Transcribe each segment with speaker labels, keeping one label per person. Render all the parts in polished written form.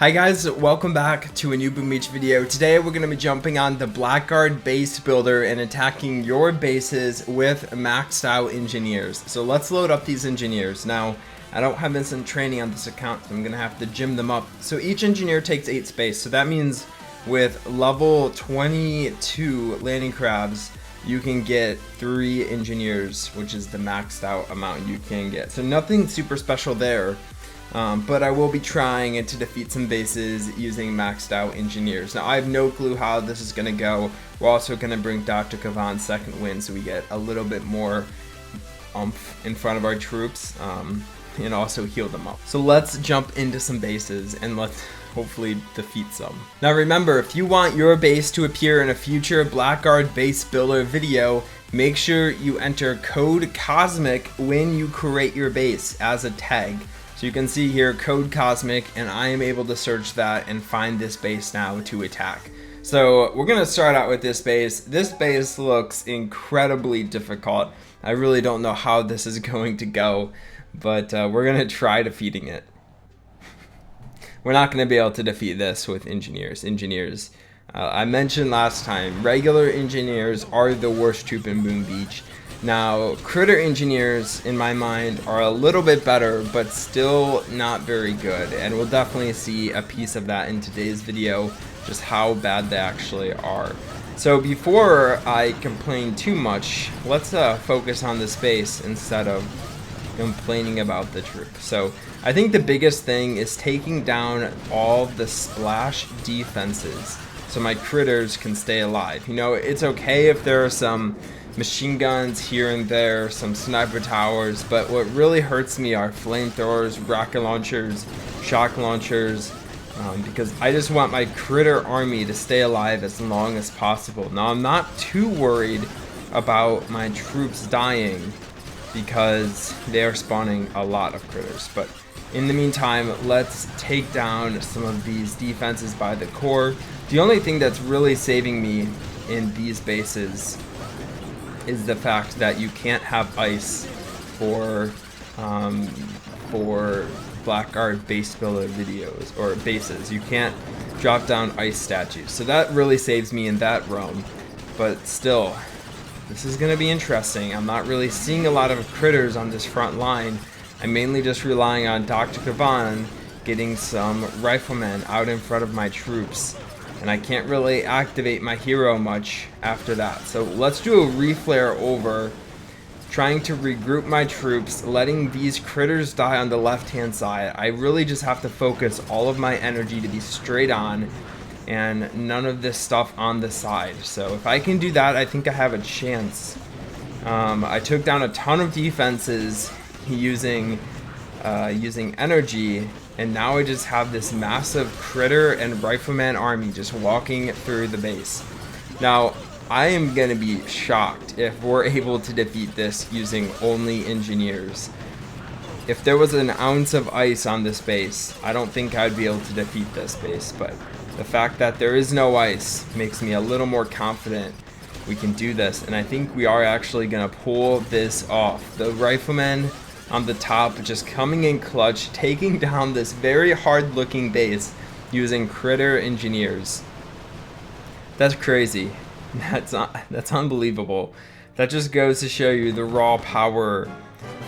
Speaker 1: Hi guys, welcome back to a new Boom Beach video. Today we're going to be jumping on the Blackguard base builder and attacking your bases with maxed out engineers. So let's load up these engineers. Now, I don't have instant training on this account, so I'm going to have to gym them up. So each engineer takes 8 space. So that means with level 22 landing crabs, you can get 3 engineers, which is the maxed out amount you can get. So nothing super special there. But I will be trying to defeat some bases using maxed out engineers. Now I have no clue how this is going to go. We're also going to bring Dr. Kavan's second wind so we get a little bit more oomph in front of our troops and also heal them up. So let's jump into some bases and let's hopefully defeat some. Now remember, if you want your base to appear in a future Blackguard base builder video, make sure you enter code COSMIC when you create your base as a tag. So you can see here code COSMIC, and I am able to search that and find this base now to attack. So we're gonna start out with this base. This base looks incredibly difficult. I really don't know how this is going to go, but we're gonna try defeating it. We're not gonna be able to defeat this with engineers. I mentioned last time, regular engineers are the worst troop in Boom Beach. Now, critter engineers, in my mind, are a little bit better, but still not very good. And we'll definitely see a piece of that in today's video, just how bad they actually are. So before I complain too much, let's focus on the space instead of complaining about the troop. So I think the biggest thing is taking down all the splash defenses so my critters can stay alive. You know, it's okay if there are some machine guns here and there, some sniper towers, but what really hurts me are flamethrowers, rocket launchers, shock launchers, because I just want my critter army to stay alive as long as possible. Now I'm not too worried about my troops dying because they are spawning a lot of critters, but in the meantime, let's take down some of these defenses by the core. The only thing that's really saving me in these bases is the fact that you can't have ice for Blackguard base builder videos or bases. You can't drop down ice statues, so that really saves me in that realm. But still, this is gonna be interesting. I'm not really seeing a lot of critters on this front line. I'm mainly just relying on Dr. Kavan getting some riflemen out in front of my troops, and I can't really activate my hero much after that. So let's do a reflare over, trying to regroup my troops, letting these critters die on the left hand side. I really just have to focus all of my energy to be straight on and none of this stuff on the side. So if I can do that, I think I have a chance. I took down a ton of defenses using energy, and now I just have this massive critter and rifleman army just walking through the base. Now, I am going to be shocked if we're able to defeat this using only engineers. If there was an ounce of ice on this base, I don't think I'd be able to defeat this base, but the fact that there is no ice makes me a little more confident we can do this, and I think we are actually going to pull this off. The riflemen on the top just coming in clutch, taking down this very hard looking base using critter engineers. That's crazy. That's unbelievable. That just goes to show you the raw power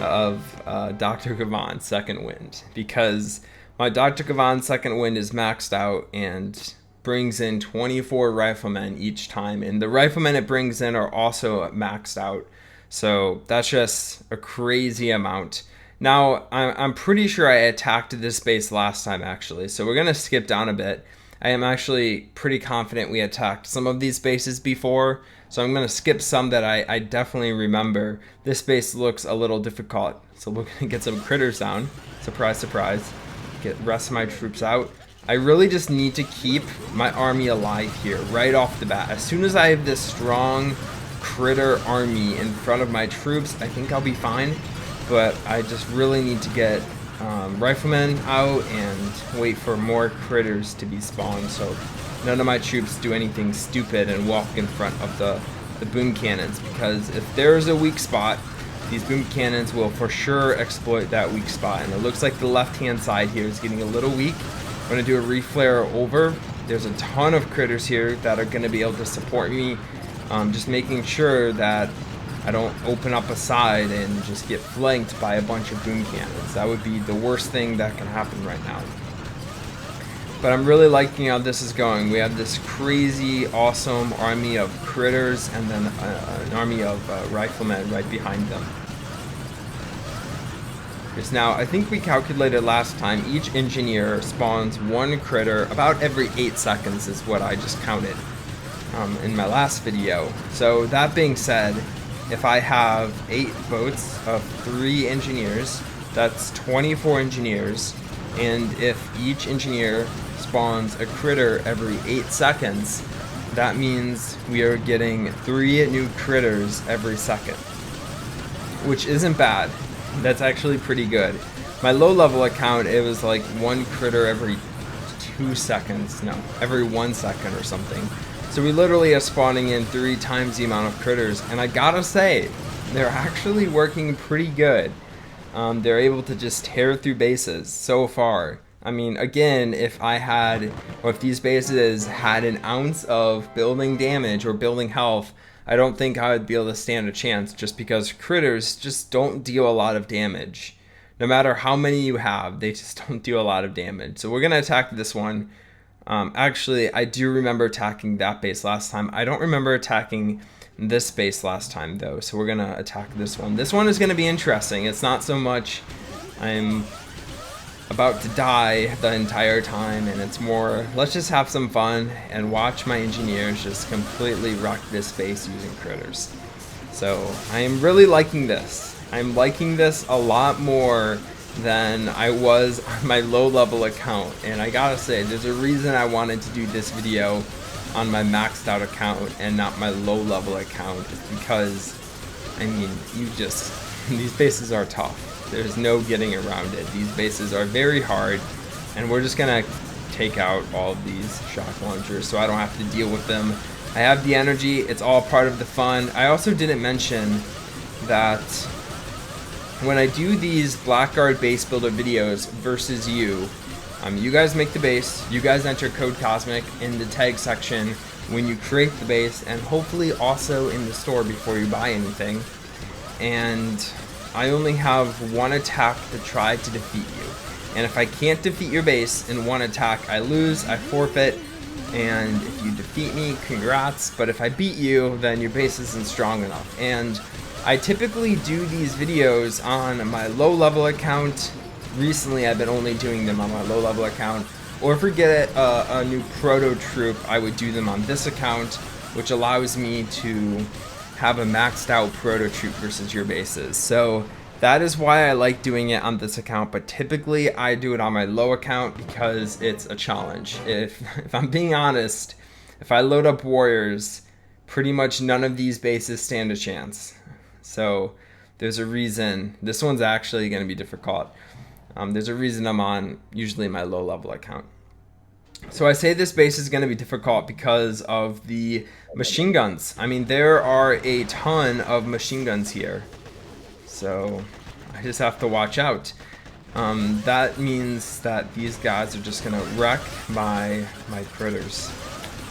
Speaker 1: of Dr. Kavan's second wind, because my Dr. Kavan's second wind is maxed out and brings in 24 riflemen each time, and the riflemen it brings in are also maxed out. So that's just a crazy amount. Now, I'm pretty sure I attacked this base last time actually, so we're gonna skip down a bit. I am actually pretty confident we attacked some of these bases before, so I'm gonna skip some that I definitely remember. This base looks a little difficult, so we're gonna get some critters down. Surprise, surprise. Get the rest of my troops out. I really just need to keep my army alive here right off the bat. As soon as I have this strong critter army in front of my troops, I think I'll be fine, but I just really need to get riflemen out and wait for more critters to be spawned so none of my troops do anything stupid and walk in front of the boom cannons, because if there's a weak spot, these boom cannons will for sure exploit that weak spot. And it looks like the left hand side here is getting a little weak, I'm going to do a reflare over. There's a ton of critters here that are going to be able to support me. Just making sure that I don't open up a side and just get flanked by a bunch of boom cannons. That would be the worst thing that can happen right now. But I'm really liking how this is going. We have this crazy, awesome army of critters and then an army of riflemen right behind them. Because now, I think we calculated last time, each engineer spawns one critter about every 8 seconds is what I just counted in my last video. So that being said, if I have 8 boats of 3 engineers, that's 24 engineers, and if each engineer spawns a critter every 8 seconds, that means we are getting 3 new critters every second, which isn't bad. That's actually pretty good. My low level account, it was like 1 critter every 2 seconds, no, every 1 second or something. So we literally are spawning in 3 times the amount of critters, and I gotta say, they're actually working pretty good. They're able to just tear through bases so far. I mean, again, if I had, or if these bases had an ounce of building damage or building health, I don't think I would be able to stand a chance, just because critters just don't deal a lot of damage. No matter how many you have, they just don't do a lot of damage. So we're going to attack this one. Actually, I do remember attacking that base last time. I don't remember attacking this base last time, though. So we're going to attack this one. This one is going to be interesting. It's not so much I'm about to die the entire time, and it's more, let's just have some fun and watch my engineers just completely wreck this base using critters. So I am really liking this. I'm liking this a lot more than I was on my low level account, and I gotta say, there's a reason I wanted to do this video on my maxed out account and not my low level account. It's because, I mean, these bases are tough. There's no getting around it. These bases are very hard, and we're just gonna take out all of these shock launchers so I don't have to deal with them. I have the energy, it's all part of the fun. I also didn't mention that when I do these Blackguard base builder videos versus you, you guys make the base, you guys enter code Cosmic in the tag section when you create the base, and hopefully also in the store before you buy anything. And I only have 1 attack to try to defeat you. And if I can't defeat your base in 1 attack, I lose, I forfeit. And if you defeat me, congrats. But if I beat you, then your base isn't strong enough. And I typically do these videos on my low level account. Recently, I've been only doing them on my low level account. Or if we get a new proto troop, I would do them on this account, which allows me to have a maxed out proto troop versus your bases. So that is why I like doing it on this account, but typically I do it on my low account because it's a challenge. If I'm being honest, if I load up warriors, pretty much none of these bases stand a chance. So there's a reason. This one's actually going to be difficult. There's a reason I'm on usually my low level account. So I say this base is going to be difficult because of the machine guns. I mean, there are a ton of machine guns here. So I just have to watch out. That means that these guys are just going to wreck my critters.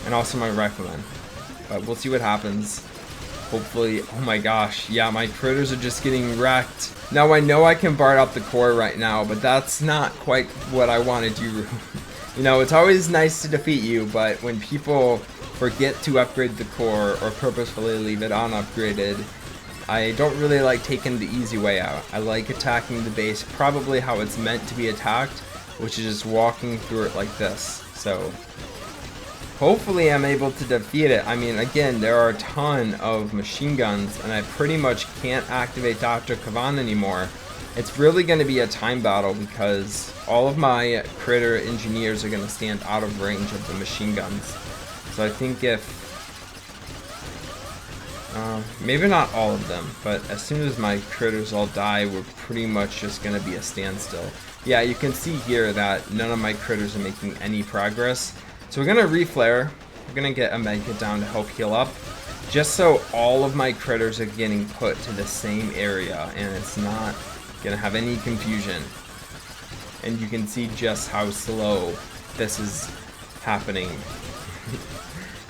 Speaker 1: And also my riflemen. But we'll see what happens. Hopefully, oh my gosh, yeah, my critters are just getting wrecked. Now I know I can bar out the core right now, but that's not quite what I want to do. You know, it's always nice to defeat you, but when people forget to upgrade the core or purposefully leave it unupgraded, I don't really like taking the easy way out. I like attacking the base probably how it's meant to be attacked, which is just walking through it like this. So hopefully I'm able to defeat it. I mean, again, there are a ton of machine guns, and I pretty much can't activate Dr. Kavan anymore. It's really going to be a time battle because all of my critter engineers are going to stand out of range of the machine guns. So I think if, maybe not all of them, but as soon as my critters all die, we're pretty much just going to be a standstill. Yeah, you can see here that none of my critters are making any progress. So we're going to reflare. We're going to get a medkit down to help heal up, just so all of my critters are getting put to the same area and it's not gonna have any confusion. And you can see just how slow this is happening.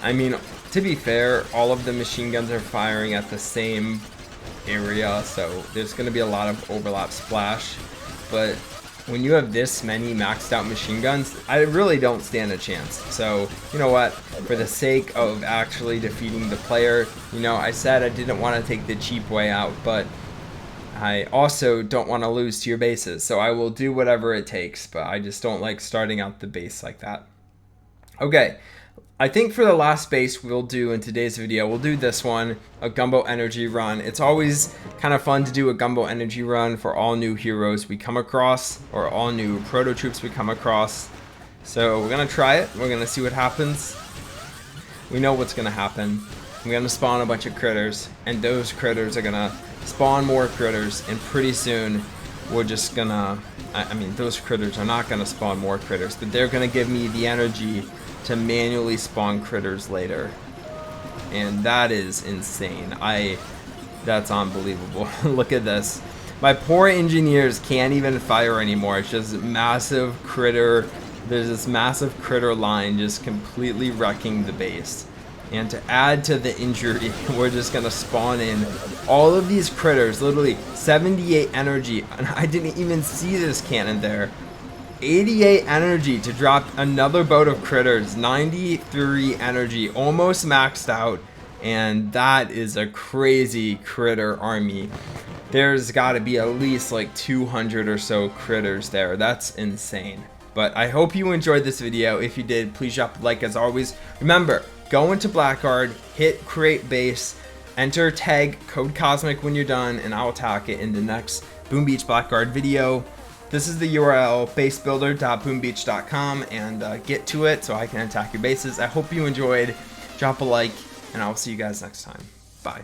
Speaker 1: I mean, to be fair, all of the machine guns are firing at the same area, so there's going to be a lot of overlap splash. But when you have this many maxed out machine guns, I really don't stand a chance. So, you know what? For the sake of actually defeating the player, you know, I said I didn't want to take the cheap way out, but I also don't want to lose to your bases. So I will do whatever it takes, but I just don't like starting out the base like that. Okay. I think for the last base we'll do in today's video, we'll do this one, a Gumbo Energy run. It's always kind of fun to do a Gumbo Energy run for all new heroes we come across, or all new proto troops we come across. So we're going to try it. We're going to see what happens. We know what's going to happen. I'm going to spawn a bunch of critters, and those critters are going to spawn more critters, and pretty soon we're just going to, I mean, those critters are not going to spawn more critters, but they're going to give me the energy to manually spawn critters later, and that is insane. That's unbelievable. Look at this. My poor engineers can't even fire anymore. It's just massive critter. There's this massive critter line just completely wrecking the base. And to add to the injury, we're just gonna spawn in all of these critters, literally 78 energy, and I didn't even see this cannon there. 88 energy to drop another boat of critters, 93 energy, almost maxed out, and that is a crazy critter army. There's got to be at least like 200 or so critters there. That's insane. But I hope you enjoyed this video. If you did, please drop a like as always. Remember, go into Blackguard, hit create base, enter tag code Cosmic when you're done, and I'll attack it in the next Boom Beach Blackguard video. This is the URL, basebuilder.boombeach.com, and get to it so I can attack your bases. I hope you enjoyed. Drop a like, and I'll see you guys next time. Bye.